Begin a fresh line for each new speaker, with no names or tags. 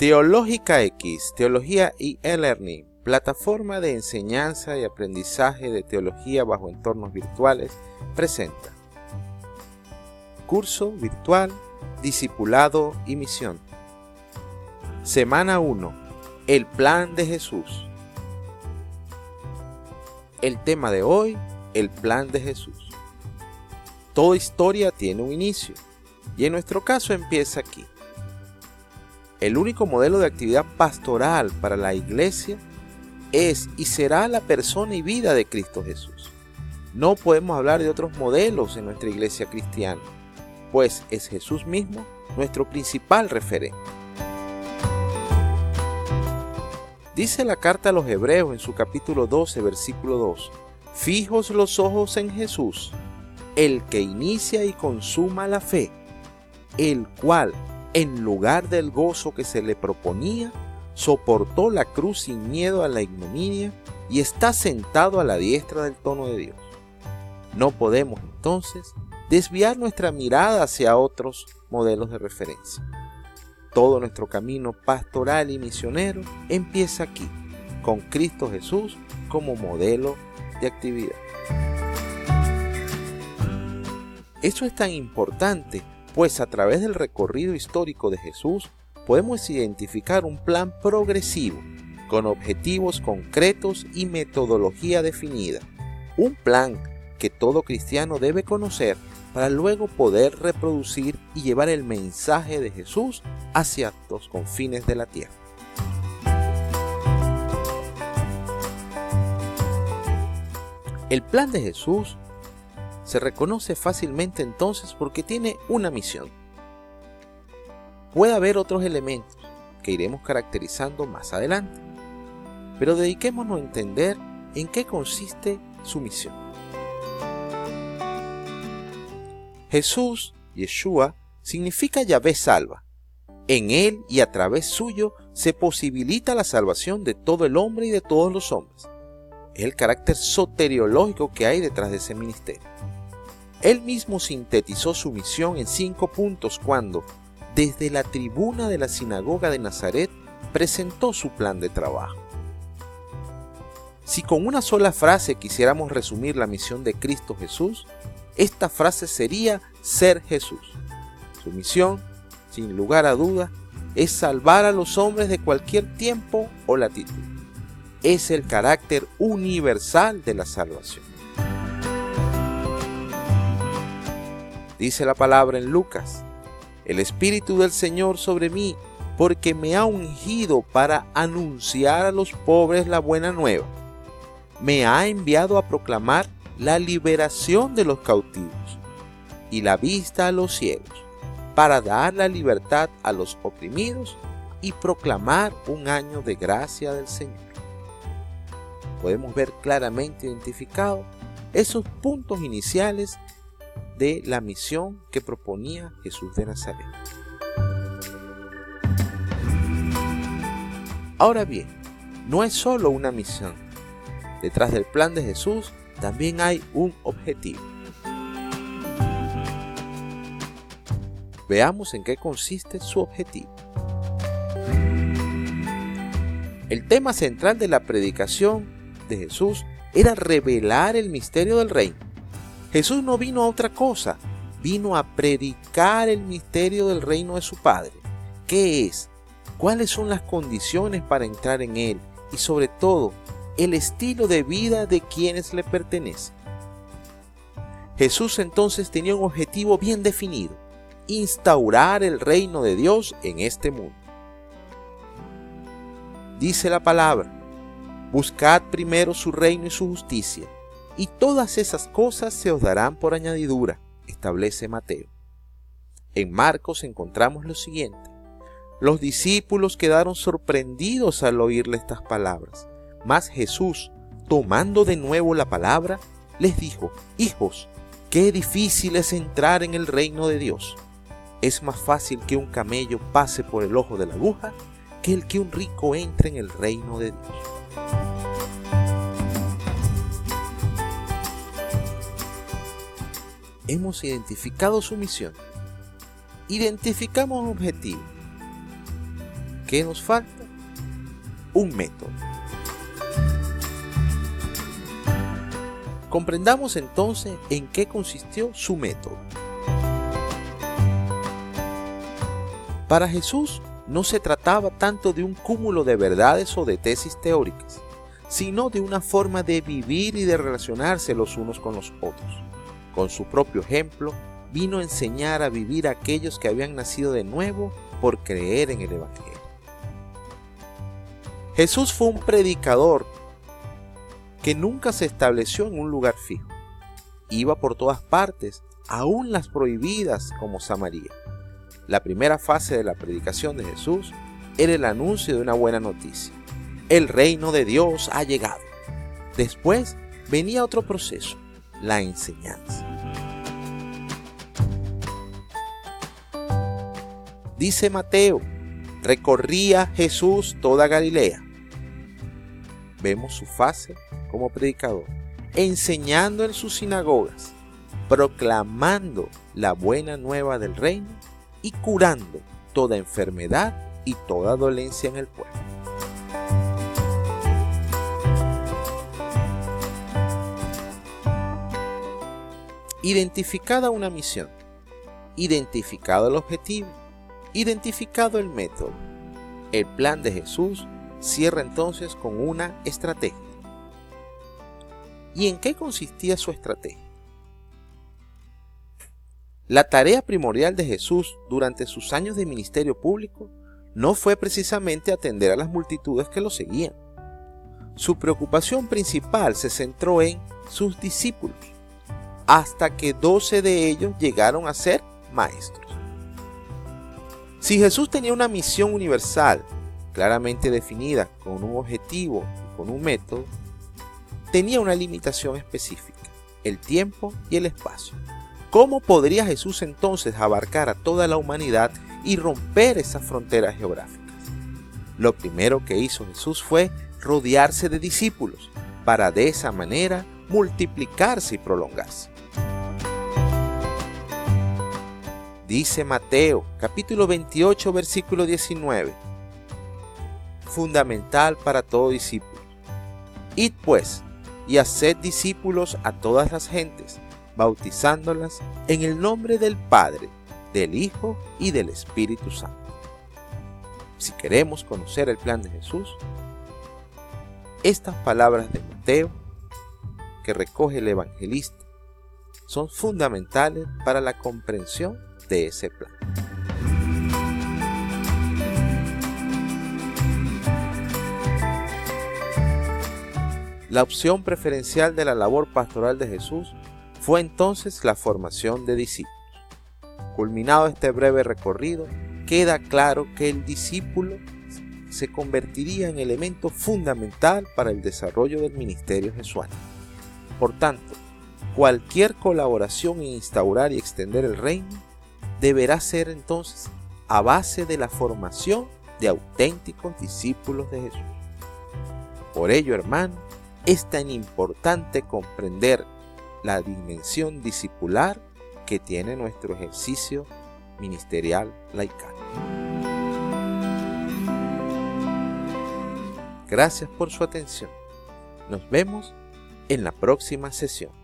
Teológica X, Teología y e-Learning, plataforma de enseñanza y aprendizaje de teología bajo entornos virtuales, presenta Curso Virtual, Discipulado y Misión. Semana 1. El plan de Jesús. El tema de hoy, el plan de Jesús. Toda historia tiene un inicio, y en nuestro caso empieza aquí. El único modelo de actividad pastoral para la iglesia es y será la persona y vida de Cristo Jesús. No podemos hablar de otros modelos en nuestra iglesia cristiana, pues es Jesús mismo nuestro principal referente. Dice la carta a los Hebreos en su capítulo 12, versículo 2, «Fijos los ojos en Jesús, el que inicia y consuma la fe, el cual, en lugar del gozo que se le proponía, soportó la cruz sin miedo a la ignominia y está sentado a la diestra del trono de Dios». No podemos entonces desviar nuestra mirada hacia otros modelos de referencia. Todo nuestro camino pastoral y misionero empieza aquí, con Cristo Jesús como modelo de actividad. Esto es tan importante, pues a través del recorrido histórico de Jesús podemos identificar un plan progresivo, con objetivos concretos y metodología definida. Un plan que todo cristiano debe conocer para luego poder reproducir y llevar el mensaje de Jesús hacia los confines de la tierra. El plan de Jesús se reconoce fácilmente entonces porque tiene una misión. Puede haber otros elementos que iremos caracterizando más adelante, pero dediquémonos a entender en qué consiste su misión. Jesús, Yeshua, significa Yahvé salva. En él y a través suyo se posibilita la salvación de todo el hombre y de todos los hombres. Es el carácter soteriológico que hay detrás de ese ministerio. Él mismo sintetizó su misión en 5 puntos cuando, desde la tribuna de la sinagoga de Nazaret, presentó su plan de trabajo. Si con una sola frase quisiéramos resumir la misión de Cristo Jesús, esta frase sería ser Jesús. Su misión, sin lugar a dudas, es salvar a los hombres de cualquier tiempo o latitud. Es el carácter universal de la salvación. Dice la palabra en Lucas, «El Espíritu del Señor sobre mí, porque me ha ungido para anunciar a los pobres la buena nueva. Me ha enviado a proclamar la liberación de los cautivos y la vista a los ciegos, para dar la libertad a los oprimidos y proclamar un año de gracia del Señor». Podemos ver claramente identificados esos puntos iniciales de la misión que proponía Jesús de Nazaret. Ahora bien, no es solo una misión. Detrás del plan de Jesús también hay un objetivo. Veamos en qué consiste su objetivo. El tema central de la predicación de Jesús era revelar el misterio del reino. Jesús no vino a otra cosa, vino a predicar el misterio del reino de su Padre. ¿Qué es? ¿Cuáles son las condiciones para entrar en él? Y sobre todo, el estilo de vida de quienes le pertenecen. Jesús entonces tenía un objetivo bien definido: instaurar el reino de Dios en este mundo. Dice la palabra, «Buscad primero su reino y su justicia, y todas esas cosas se os darán por añadidura», establece Mateo. En Marcos encontramos lo siguiente: «Los discípulos quedaron sorprendidos al oírle estas palabras, mas Jesús, tomando de nuevo la palabra, les dijo: Hijos, qué difícil es entrar en el reino de Dios. Es más fácil que un camello pase por el ojo de la aguja que el que un rico entre en el reino de Dios». Hemos identificado su misión. Identificamos un objetivo. ¿Qué nos falta? Un método. Comprendamos entonces en qué consistió su método. Para Jesús no se trataba tanto de un cúmulo de verdades o de tesis teóricas, sino de una forma de vivir y de relacionarse los unos con los otros. Con su propio ejemplo, vino a enseñar a vivir a aquellos que habían nacido de nuevo por creer en el Evangelio. Jesús fue un predicador que nunca se estableció en un lugar fijo. Iba por todas partes, aún las prohibidas como Samaria. La primera fase de la predicación de Jesús era el anuncio de una buena noticia. El reino de Dios ha llegado. Después venía otro proceso, la enseñanza. Dice Mateo, recorría Jesús toda Galilea. Vemos su fase como predicador, enseñando en sus sinagogas, proclamando la buena nueva del reino y curando toda enfermedad y toda dolencia en el pueblo. Identificada una misión, identificado el objetivo, identificado el método, el plan de Jesús cierra entonces con una estrategia. ¿Y en qué consistía su estrategia? La tarea primordial de Jesús durante sus años de ministerio público no fue precisamente atender a las multitudes que lo seguían. Su preocupación principal se centró en sus discípulos, hasta que 12 de ellos llegaron a ser maestros. Si Jesús tenía una misión universal, claramente definida, con un objetivo y con un método, tenía una limitación específica, el tiempo y el espacio. ¿Cómo podría Jesús entonces abarcar a toda la humanidad y romper esas fronteras geográficas? Lo primero que hizo Jesús fue rodearse de discípulos, para de esa manera multiplicarse y prolongarse. Dice Mateo, capítulo 28, versículo 19. Fundamental para todo discípulo. Id pues, y haced discípulos a todas las gentes, bautizándolas en el nombre del Padre, del Hijo y del Espíritu Santo. Si queremos conocer el plan de Jesús, estas palabras de Mateo, que recoge el evangelista, son fundamentales para la comprensión de ese plan. La opción preferencial de la labor pastoral de Jesús fue entonces la formación de discípulos. Culminado este breve recorrido, queda claro que el discípulo se convertiría en elemento fundamental para el desarrollo del ministerio jesuano. Por tanto, cualquier colaboración en instaurar y extender el reino deberá ser entonces a base de la formación de auténticos discípulos de Jesús. Por ello, hermano, es tan importante comprender la dimensión discipular que tiene nuestro ejercicio ministerial laical. Gracias por su atención. Nos vemos en la próxima sesión.